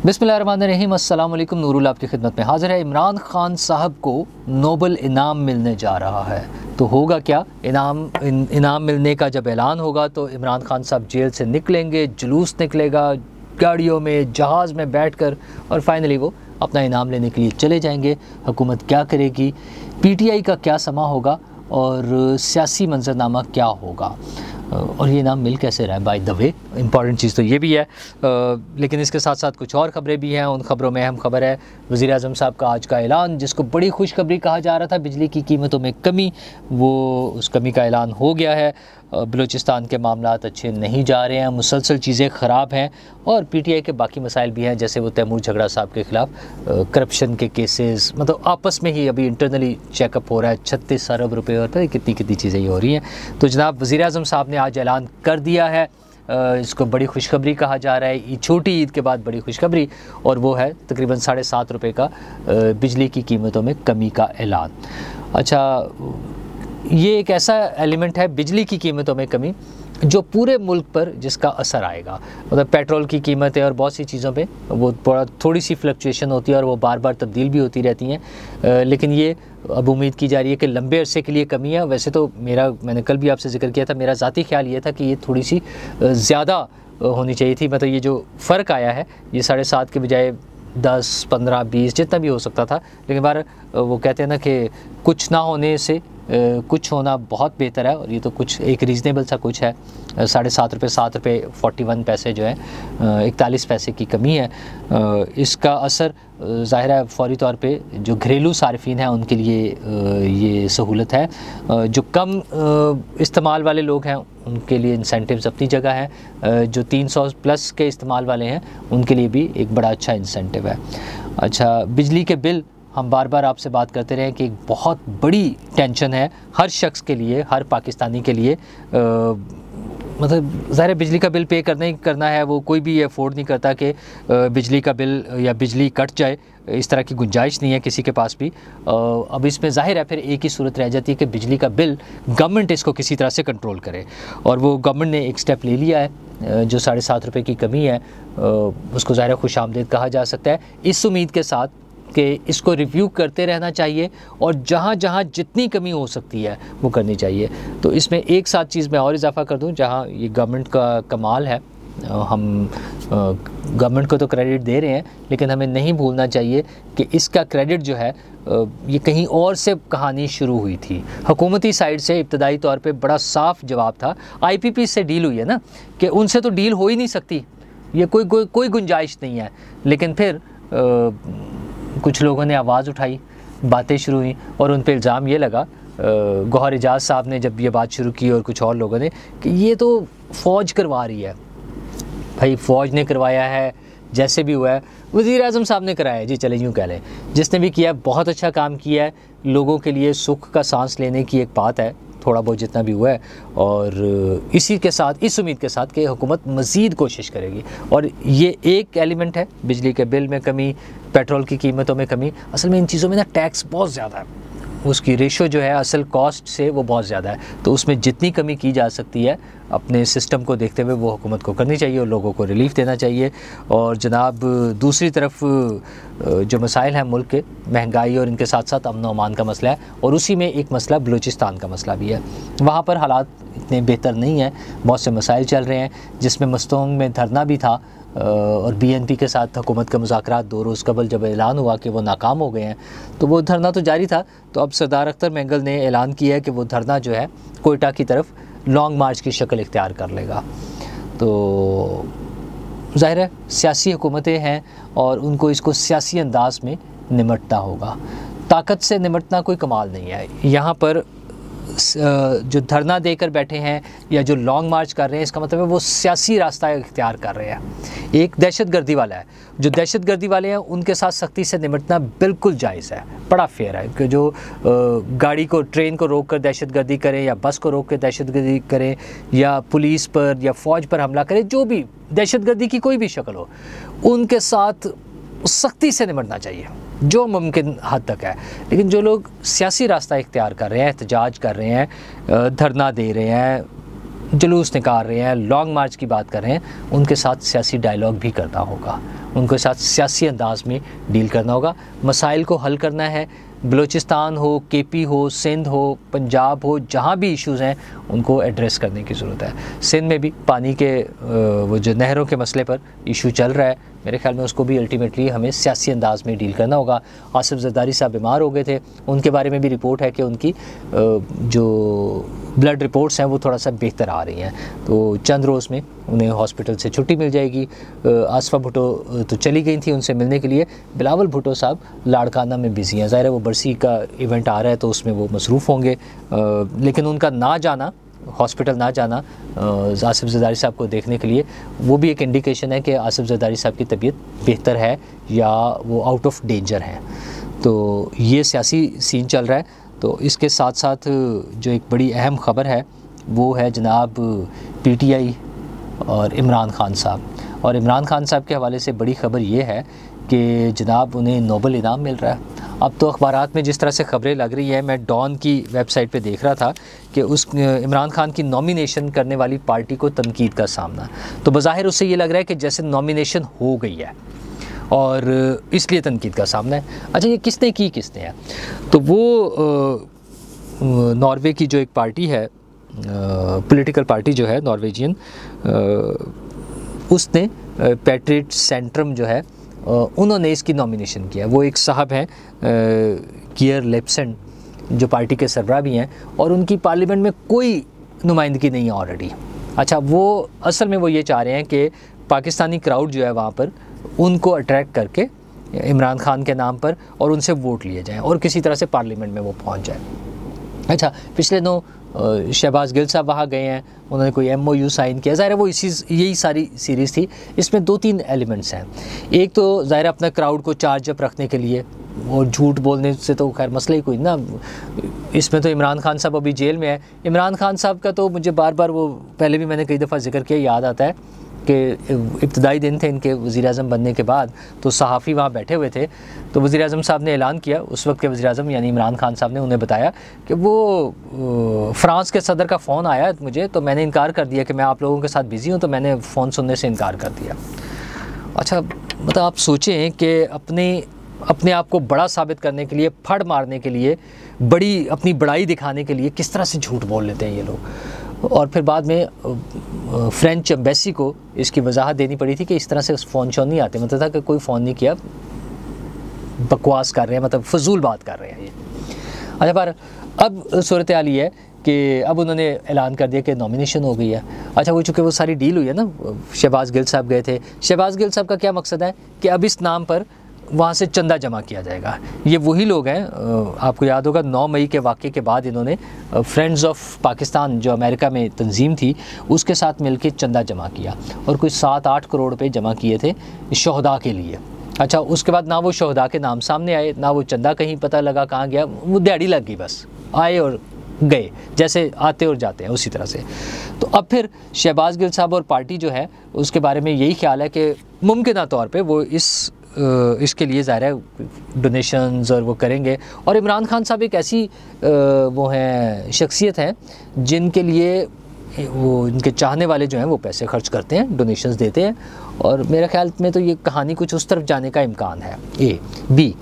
बिस्मिल्लाहिर्रहमानिर्रहीम, अस्सलाम वालेकुम। नूरुल आपकी खिदमत में हाज़िर है। इमरान खान साहब को नोबल इनाम मिलने जा रहा है, तो होगा क्या? इनाम मिलने का जब ऐलान होगा तो इमरान खान साहब जेल से निकलेंगे, जुलूस निकलेगा, गाड़ियों में, जहाज़ में बैठकर, और फाइनली वो अपना इनाम लेने के लिए चले जाएंगे। हुकूमत क्या करेगी, पीटीआई का क्या समा होगा और सियासी मंजरनामा क्या होगा, और ये इनाम मिल कैसे रहा है। बाय द वे, इंपॉर्टेंट चीज़ तो ये भी है, लेकिन इसके साथ साथ कुछ और ख़बरें भी हैं। उन ख़बरों में अहम ख़बर है वज़ीर आज़म साहब का आज का ऐलान, जिसको बड़ी खुशखबरी कहा जा रहा था, बिजली की कीमतों में कमी, वो उस कमी का ऐलान हो गया है। बलूचिस्तान के मामलात अच्छे नहीं जा रहे हैं, मुसलसल चीज़ें ख़राब हैं, और पीटीआई के बाकी मसाइल भी हैं, जैसे वो तैमूर झगड़ा साहब के ख़िलाफ़ करप्शन के केसेस, मतलब आपस में ही अभी इंटरनली चेकअप हो रहा है। 36 अरब रुपये और पता कितनी चीज़ें ये हो रही हैं। तो जनाब वज़ीर आज़म साहब ने आज ऐलान कर दिया है, इसको बड़ी खुशखबरी कहा जा रहा है। छोटी ईद के बाद बड़ी खुशखबरी, और वो है तकरीबन 7.5 रुपये का बिजली की कीमतों में कमी का ऐलान। अच्छा, ये एक ऐसा एलिमेंट है बिजली की कीमतों में कमी जो पूरे मुल्क पर जिसका असर आएगा। मतलब पेट्रोल की कीमतें और बहुत सी चीज़ों पे वो थोड़ी सी फ्लक्चुएशन होती है, और वो बार बार तब्दील भी होती रहती हैं, लेकिन ये अब उम्मीद की जा रही है कि लंबे अरसे के लिए कमी है। वैसे तो मैंने कल भी आपसे जिक्र किया था, मेरा ज़ाती ख्याल ये था कि ये थोड़ी सी ज़्यादा होनी चाहिए थी। मतलब ये जो फ़र्क आया है, ये 7.5 के बजाय 10, 15, 20 जितना भी हो सकता था, लेकिन बार वो कहते हैं ना कि कुछ ना होने से कुछ होना बहुत बेहतर है, और ये तो कुछ एक रीज़नेबल सा कुछ है। 7.5 रुपये, 7 रुपये 41 पैसे जो है, 41 पैसे की कमी है। इसका असर ज़ाहिर है फौरी तौर पे जो घरेलू सार्फिन हैं उनके लिए ये सहूलत है। जो कम इस्तेमाल वाले लोग हैं उनके लिए इंसेंटिव्स अपनी जगह है, जो 300 प्लस के इस्तेमाल वाले हैं उनके लिए भी एक बड़ा अच्छा इंसेंटिव है। अच्छा, बिजली के बिल, हम बार बार आपसे बात करते रहे कि एक बहुत बड़ी टेंशन है हर शख्स के लिए, हर पाकिस्तानी के लिए। मतलब ज़ाहिर बिजली का बिल पे करना ही करना है, वो कोई भी अफोर्ड नहीं करता कि बिजली का बिल या बिजली कट जाए, इस तरह की गुंजाइश नहीं है किसी के पास भी। अब इसमें ज़ाहिर है फिर एक ही सूरत रह जाती है कि बिजली का बिल गवर्नमेंट इसको किसी तरह से कंट्रोल करे, और वो गवर्नमेंट ने एक स्टेप ले लिया है। जो 7.5 रुपये की कमी है उसको ज़ाहिर खुशामदीद कहा जा सकता है, इस उम्मीद के साथ कि इसको रिव्यू करते रहना चाहिए, और जहाँ जहाँ जितनी कमी हो सकती है वो करनी चाहिए। तो इसमें एक साथ चीज़ मैं और इजाफा कर दूँ, जहाँ ये गवर्नमेंट का कमाल है, हम गवर्नमेंट को तो क्रेडिट दे रहे हैं, लेकिन हमें नहीं भूलना चाहिए कि इसका क्रेडिट जो है ये कहीं और से कहानी शुरू हुई थी। हुकूमती साइड से इब्तदाई तौर पे बड़ा साफ जवाब था, IPP से डील हुई है ना, कि उनसे तो डील हो ही नहीं सकती, ये कोई गुंजाइश नहीं है। लेकिन फिर कुछ लोगों ने आवाज़ उठाई, बातें शुरू हुई, और उन पे इल्ज़ाम ये लगा, गौहर एजाज साहब ने जब ये बात शुरू की और कुछ और लोगों ने, कि ये तो फ़ौज करवा रही है। भाई फ़ौज ने करवाया है, जैसे भी हुआ है, वज़ीर आज़म साहब ने कराया है जी, चले यूँ कह लें। जिसने भी किया बहुत अच्छा काम किया है, लोगों के लिए सुख का सांस लेने की एक बात है, थोड़ा बहुत जितना भी हुआ है, और इसी के साथ, इस उम्मीद के साथ कि हुकूमत मज़ीद कोशिश करेगी। और ये एक एलिमेंट है, बिजली के बिल में कमी, पेट्रोल की कीमतों में कमी। असल में इन चीज़ों में ना टैक्स बहुत ज़्यादा है, उसकी रेशो जो है असल कॉस्ट से वो बहुत ज़्यादा है, तो उसमें जितनी कमी की जा सकती है अपने सिस्टम को देखते हुए वो हुकूमत को करनी चाहिए, और लोगों को रिलीफ देना चाहिए। और जनाब दूसरी तरफ जो मसाइल हैं मुल्क के, महंगाई और इनके साथ साथ अमन व अमान का मसला है, और उसी में एक मसला बलूचिस्तान का मसला भी है। वहाँ पर हालात इतने बेहतर नहीं हैं, बहुत से मसाइल चल रहे हैं, जिसमें मस्तोंग में धरना भी था, और BNP के साथ हुकूमत के मुज़ाकरात 2 रोज़ कबल जब ऐलान हुआ कि वो नाकाम हो गए हैं, तो वो धरना तो जारी था। तो अब सरदार अख्तर मैंगल ने ऐलान किया है कि वो धरना जो है कोयटा की तरफ लॉन्ग मार्च की शक्ल इख्तियार कर लेगा। तो ज़ाहिर है सियासी हुकूमतें हैं, और उनको इसको सियासी अंदाज में निमटना होगा। ताकत से निमटना कोई कमाल नहीं है। यहाँ पर जो धरना देकर बैठे हैं या जो लॉन्ग मार्च कर रहे हैं, इसका मतलब है वो सियासी रास्ता इख्तियार कर रहे हैं। एक दहशतगर्दी वाला है, जो दहशतगर्दी वाले हैं उनके साथ सख्ती से निमटना बिल्कुल जायज़ है, बड़ा फेयर है कि जो गाड़ी को, ट्रेन को रोक कर दहशतगर्दी करें, या बस को रोक कर दहशतगर्दी करें, या पुलिस पर या फ़ौज पर हमला करें, जो भी दहशतगर्दी की कोई भी शक्ल हो, उनके साथ सख्ती से निमटना चाहिए जो मुमकिन हद तक है। लेकिन जो लोग सियासी रास्ता इख्तियार कर रहे हैं, एहतजाज कर रहे हैं, धरना दे रहे हैं, जुलूस निकाल रहे हैं, लॉन्ग मार्च की बात कर रहे हैं, उनके साथ सियासी डायलॉग भी करना होगा, उनके साथ सियासी अंदाज में डील करना होगा। मसाइल को हल करना है, बलूचिस्तान हो, केपी हो, सिंध हो, पंजाब हो, जहाँ भी इश्यूज़ हैं उनको एड्रेस करने की ज़रूरत है। सिंध में भी पानी के वो जो नहरों के मसले पर इशू चल रहा है, मेरे ख्याल में उसको भी अल्टीमेटली हमें सियासी अंदाज में डील करना होगा। आसिफ जरदारी साहब बीमार हो गए थे, उनके बारे में भी रिपोर्ट है कि उनकी जो ब्लड रिपोर्ट्स हैं वो थोड़ा सा बेहतर आ रही हैं, तो चंद रोज़ में उन्हें हॉस्पिटल से छुट्टी मिल जाएगी। आसफा भुट्टो तो चली गई थी उनसे मिलने के लिए, बिलावल भुट्टो साहब लाड़काना में बिज़ी हैं, ज़ाहिर है वो बरसी का इवेंट आ रहा है तो उसमें वो मसरूफ़ होंगे, लेकिन उनका ना जाना, हॉस्पिटल ना जाना आसिफ जरदारी साहब को देखने के लिए, वो भी एक इंडिकेशन है कि आसिफ जरदारी साहब की तबीयत बेहतर है या वो आउट ऑफ डेंजर हैं। तो ये सियासी सीन चल रहा है। तो इसके साथ साथ जो एक बड़ी अहम ख़बर है वो है जनाब पीटीआई और इमरान खान साहब। और इमरान खान साहब के हवाले से बड़ी ख़बर ये है कि जनाब उन्हें नोबल इनाम मिल रहा है। अब तो अखबारात में जिस तरह से ख़बरें लग रही हैं, मैं डॉन की वेबसाइट पे देख रहा था कि उस इमरान खान की नॉमिनेशन करने वाली पार्टी को तनकीद का सामना, तो बज़ाहिर उससे ये लग रहा है कि जैसे नॉमिनेशन हो गई है और इसलिए तनकीद का सामना है। अच्छा, ये किसने है? तो वो नॉर्वे की जो एक पार्टी है, पॉलिटिकल पार्टी जो है नॉर्वेजियन, उसने पैट्रियट सेंट्रम जो है उन्होंने इसकी नॉमिनेशन किया। वो एक साहब हैं कियर लेप्सन, जो पार्टी के सरबराह भी हैं, और उनकी पार्लियामेंट में कोई नुमाइंदगी नहीं है ऑलरेडी। अच्छा, वो असल में वो ये चाह रहे हैं कि पाकिस्तानी क्राउड जो है वहाँ पर उनको अट्रैक्ट करके इमरान खान के नाम पर और उनसे वोट लिए जाएं और किसी तरह से पार्लियामेंट में वो पहुँच जाए। अच्छा, पिछले दिनों शहबाज गिल साहब वहाँ गए हैं, उन्होंने कोई MOU साइन किया। ज़ाहिर है वो यही सारी सीरीज़ थी। इसमें 2-3 एलिमेंट्स हैं। एक तो ज़ाहिर अपना क्राउड को चार्ज अप रखने के लिए, और झूठ बोलने से तो खैर मसला ही कोई ना। इसमें तो इमरान खान साहब अभी जेल में है। इमरान खान साहब का तो मुझे बार बार, वो पहले भी मैंने कई दफ़ा जिक्र किया, याद आता है कि इब्तदाई दिन थे इनके वज़ीर-ए-आज़म बनने के बाद, तो सहाफ़ी वहाँ बैठे हुए थे, तो वज़ीर-ए-आज़म साहब ने ऐलान किया, उस वक्त के वज़ीर-ए-आज़म यानी इमरान खान साहब ने उन्हें बताया कि वो फ़्रांस के सदर का फ़ोन आया मुझे, तो मैंने इनकार कर दिया कि मैं आप लोगों के साथ बिज़ी हूँ, तो मैंने फ़ोन सुनने से इनकार कर दिया। अच्छा, मतलब आप सोचें कि अपने आप को बड़ा साबित करने के लिए, फड़ मारने के लिए, अपनी बड़ाई दिखाने के लिए किस तरह से झूठ बोल लेते हैं ये लोग। और फिर बाद में फ्रेंच एम्बेसी को इसकी वजाहत देनी पड़ी थी कि इस तरह से फ़ोन शोन नहीं आते, मतलब था कि कोई फ़ोन नहीं किया, बकवास कर रहे हैं, मतलब फजूल बात कर रहे हैं ये। अच्छा, पर अब सूरत हाल ये है कि अब उन्होंने ऐलान कर दिया कि नॉमिनेशन हो गई है। अच्छा, वो चूँकि वो सारी डील हुई है ना, शहबाज गिल साहब गए थे। शहबाज गिल साहब का क्या मकसद है कि अब इस नाम पर वहाँ से चंदा जमा किया जाएगा। ये वही लोग हैं, आपको याद होगा 9 मई के वाक़े के बाद इन्होंने फ्रेंड्स ऑफ पाकिस्तान जो अमेरिका में तंजीम थी उसके साथ मिलकर चंदा जमा किया और कुछ 7-8 करोड़ रुपए जमा किए थे शहदा के लिए। अच्छा, उसके बाद ना वो शहदा के नाम सामने आए, ना वो चंदा कहीं पता लगा कहाँ गया, वो दिहाड़ी लग गई, बस आए और गए, जैसे आते और जाते हैं उसी तरह से। तो अब फिर शहबाज गिल साहब और पार्टी जो है उसके बारे में यही ख्याल है कि मुमकिन तौर पे वो इसके लिए ज़ाहिर है डोनेशंस और वो करेंगे। और इमरान खान साहब एक ऐसी वो हैं शख्सियत हैं जिनके लिए वो इनके चाहने वाले जो हैं वो पैसे खर्च करते हैं, डोनेशंस देते हैं, और मेरे ख्याल में तो ये कहानी कुछ उस तरफ जाने का इम्कान है। बी,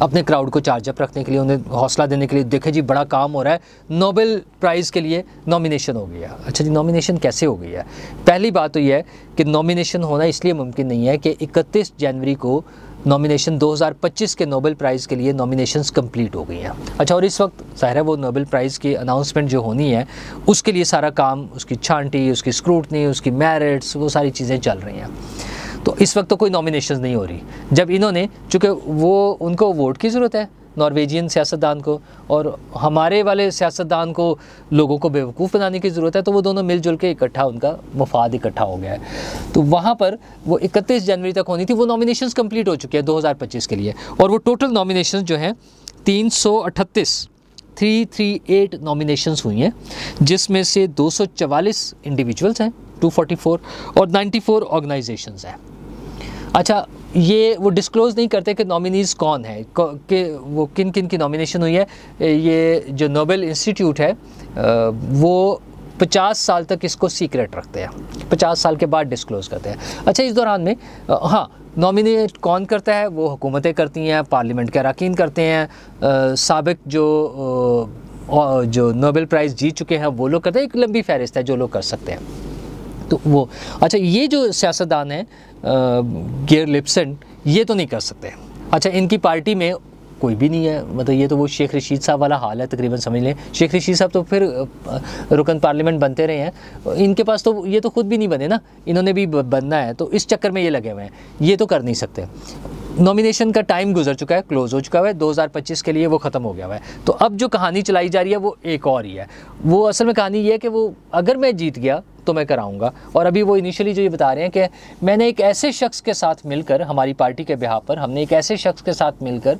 अपने क्राउड को चार्ज अप रखने के लिए, उन्हें हौसला देने के लिए, देखे जी बड़ा काम हो रहा है, नोबेल प्राइज़ के लिए नॉमिनेशन हो गया। अच्छा जी, नॉमिनेशन कैसे हो गई है? पहली बात तो यह है कि नॉमिनेशन होना इसलिए मुमकिन नहीं है कि 31 जनवरी को नॉमिनेशन 2025 के नोबेल प्राइज़ के लिए नॉमिनेशंस कंप्लीट हो गई हैं। अच्छा, और इस वक्त ज़ाहिर है वो नोबेल प्राइज़ की अनाउंसमेंट जो होनी है उसके लिए सारा काम, उसकी छांटी, उसकी स्क्रूटनी, उसकी मेरिट्स, वो सारी चीज़ें चल रही हैं। तो इस वक्त तो कोई नॉमिनेशंस नहीं हो रही, जब इन्होंने, चूँकि उनको वोट की ज़रूरत है नॉर्वेजियन सियासतदान को, और हमारे वाले सियासतदान को लोगों को बेवकूफ़ बनाने की ज़रूरत है, तो वो दोनों मिलजुल के इकट्ठा, उनका मफाद इकट्ठा हो गया है। तो वहाँ पर वो 31 जनवरी तक होनी थी, वो नॉमिनेशंस कंप्लीट हो चुके हैं 2025 के लिए, और वो टोटल नॉमिनेशंस जो हैं 338 नॉमिनेशंस हुई हैं, जिसमें से 244 इंडिविजुअल्स हैं, 244, और 94 ऑर्गेनाइजेशंस हैं। अच्छा, ये वो डिस्क्लोज़ नहीं करते कि नॉमिनीज़ कौन है, कि वो किन किन की नॉमिनेशन हुई है। ये जो नोबेल इंस्टीट्यूट है वो 50 साल तक इसको सीक्रेट रखते हैं, 50 साल के बाद डिस्क्लोज़ करते हैं। अच्छा, इस दौरान में हाँ, नॉमिनेट कौन करता है? वो हुकूमतें करती हैं, पार्लियामेंट के अरकान करते हैं, साबिक जो नोबेल प्राइज़ जीत चुके हैं वो लोग करते हैं। एक लंबी फहरिस्त है जो लोग कर सकते हैं। तो वो अच्छा, ये जो सियासतदान हैं गेर लिप्सन, ये तो नहीं कर सकते। अच्छा, इनकी पार्टी में कोई भी नहीं है, मतलब ये तो वो शेख रशीद साहब वाला हाल है तकरीबन, समझ लें। शेख रशीद साहब तो फिर रुकन पार्लियामेंट बनते रहे हैं, इनके पास तो ये तो खुद भी नहीं बने ना, इन्होंने भी बनना है, तो इस चक्कर में ये लगे हुए हैं, ये तो कर नहीं सकते। नॉमिनेशन का टाइम गुजर चुका है, क्लोज़ हो चुका है, 2025 के लिए वो ख़त्म हो गया हुआ है। तो अब जो कहानी चलाई जा रही है वो एक और ही है। वो असल में कहानी ये है कि वो अगर मैं जीत गया तो मैं कराऊंगा। और अभी वो इनिशियली जो ये बता रहे हैं कि मैंने एक ऐसे शख्स के साथ मिलकर, हमारी पार्टी के बिहाफ पर हमने एक ऐसे शख्स के साथ मिलकर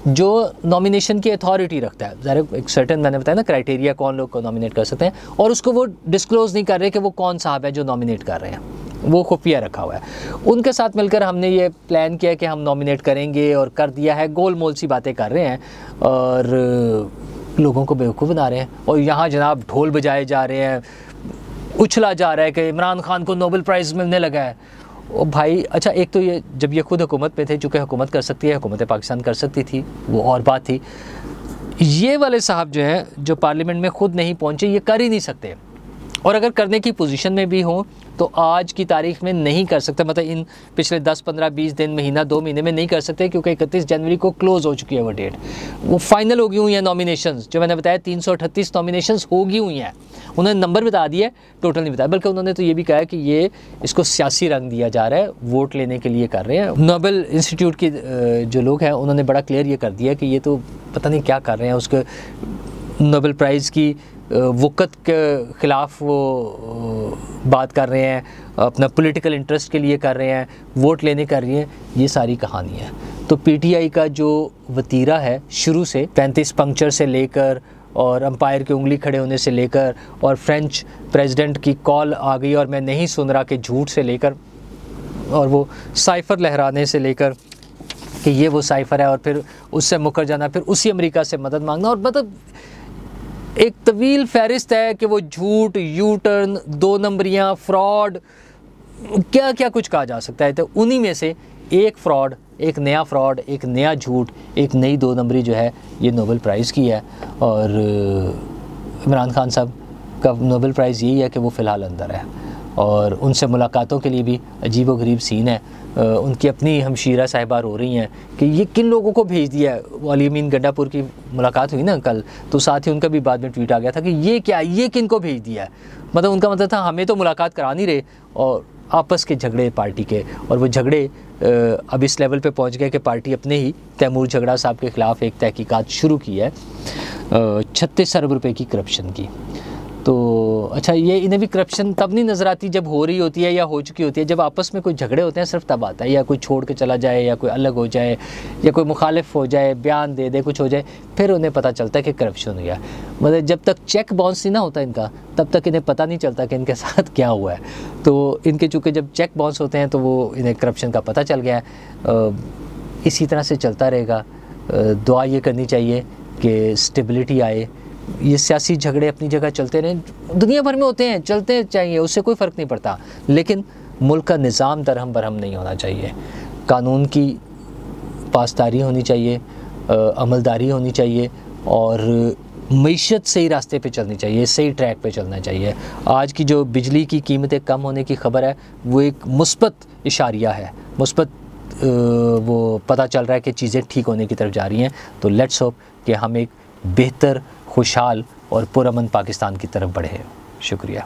जो नॉमिनेशन की अथॉरिटी रखता है, ज़रा एक सर्टेन मैंने बताया ना क्राइटेरिया कौन लोग को नॉमिनेट कर सकते हैं, और उसको वो डिस्क्लोज़ नहीं कर रहे कि वो कौन साहब है जो नॉमिनेट कर रहे हैं, वो खुफिया रखा हुआ है। उनके साथ मिलकर हमने ये प्लान किया कि हम नॉमिनेट करेंगे, और कर दिया है। गोल मोल सी बातें कर रहे हैं और लोगों को बेवकूफ़ बना रहे हैं। और यहाँ जनाब ढोल बजाए जा रहे हैं, उछला जा रहा है कि इमरान खान को नोबेल प्राइज़ मिलने लगा है। ओ भाई, अच्छा, एक तो ये जब ये खुद हुकूमत में थे, चूँकि हुकूमत कर सकती है, हुकूमत पाकिस्तान कर सकती थी, वो और बात थी। ये वाले साहब जो हैं, जो पार्लियामेंट में खुद नहीं पहुँचे, ये कर ही नहीं सकते, और अगर करने की पोजीशन में भी हों तो आज की तारीख में नहीं कर सकते। मतलब इन पिछले 10, 15, 20 दिन, महीना, 2 महीने में नहीं कर सकते, क्योंकि 31 जनवरी को क्लोज़ हो चुकी है वो डेट, वो फाइनल होगी हुई हैं नॉमिनेशंस। जो मैंने बताया 338 नॉमिनेशंस होगी हुई हैं। उन्होंने नंबर बता दिया, टोटल नहीं बताया, बल्कि उन्होंने तो ये भी कहा कि ये इसको सियासी रंग दिया जा रहा है, वोट लेने के लिए कर रहे हैं। नोबेल इंस्टीट्यूट के जो लोग हैं उन्होंने बड़ा क्लियर ये कर दिया कि ये तो पता नहीं क्या कर रहे हैं। उसके नोबेल प्राइज़ की वक़्त के ख़िलाफ़ वो बात कर रहे हैं, अपना पॉलिटिकल इंटरेस्ट के लिए कर रहे हैं, वोट लेने कर रही हैं। ये सारी कहानी है। तो पीटीआई का जो वतीरा है शुरू से 35 पंक्चर से लेकर, और अंपायर की उंगली खड़े होने से लेकर, और फ्रेंच प्रेसिडेंट की कॉल आ गई और मैं नहीं सुन रहा के झूठ से लेकर, और वो साइफ़र लहराने से लेकर कि ये वो साइफ़र है, और फिर उससे मुकर जाना, फिर उसी अमेरिका से मदद मांगना, और मतलब एक तवील फहरिस्त है कि वो झूठ, यू टर्न, 2 नंबरियाँ, फ्रॉड, क्या क्या कुछ कहा जा सकता है। तो उन्हीं में से एक फ्रॉड, एक नया फ्रॉड, एक नया झूठ, एक नई 2 नंबरी जो है ये नोबेल प्राइज़ की है। और इमरान खान साहब का नोबेल प्राइज़ यही है कि वो फ़िलहाल अंदर है, और उनसे मुलाकातों के लिए भी अजीब व गरीब सीन है। उनकी अपनी हमशीरा साहिबा रो रही हैं कि ये किन लोगों को भेज दिया है। वो अली अमीन गंडापुर की मुलाकात हुई ना कल, तो साथ ही उनका भी बाद में ट्वीट आ गया था कि ये क्या, ये किन को भेज दिया है। मतलब उनका मतलब था हमें तो मुलाकात करा नहीं रहे, और आपस के झगड़े पार्टी के, और वो झगड़े अब इस लेवल पे पहुंच गए कि पार्टी अपने ही तैमूर झगड़ा साहब के ख़िलाफ़ एक तहकीकात शुरू की है 36 अरब रुपये की करप्शन की। तो अच्छा, ये इन्हें भी करप्शन तब नहीं नज़र आती जब हो रही होती है या हो चुकी होती है। जब आपस में कोई झगड़े होते हैं सिर्फ तब आता है, या कोई छोड़ के चला जाए, या कोई अलग हो जाए, या कोई मुखालिफ हो जाए, बयान दे दे, कुछ हो जाए, फिर उन्हें पता चलता है कि करप्शन हो गया। मतलब जब तक चेक बाउंस नहीं ना होता इनका, तब तक इन्हें पता नहीं चलता कि इनके साथ क्या हुआ है। तो इनके चूँकि जब चेक बाउंस होते हैं तो वो इन्हें करप्शन का पता चल गया है। इसी तरह से चलता रहेगा। दुआ ये करनी चाहिए कि स्टेबिलिटी आए, ये सियासी झगड़े अपनी जगह चलते रहें, दुनिया भर में होते हैं, चलते चाहिए, उससे कोई फ़र्क नहीं पड़ता, लेकिन मुल्क का निज़ाम दरहम बरहम नहीं होना चाहिए। कानून की पासदारी होनी चाहिए, अमलदारी होनी चाहिए, और मईशत सही रास्ते पे चलनी चाहिए, सही ट्रैक पे चलना चाहिए। आज की जो बिजली की कीमतें कम होने की ख़बर है वो एक मुस्बत इशारिया है, मुस्बत वो पता चल रहा है कि चीज़ें ठीक होने की तरफ जा रही हैं। तो लेट्स होप कि हम एक बेहतर, खुशहाल और पुरअमन पाकिस्तान की तरफ बढ़े। शुक्रिया।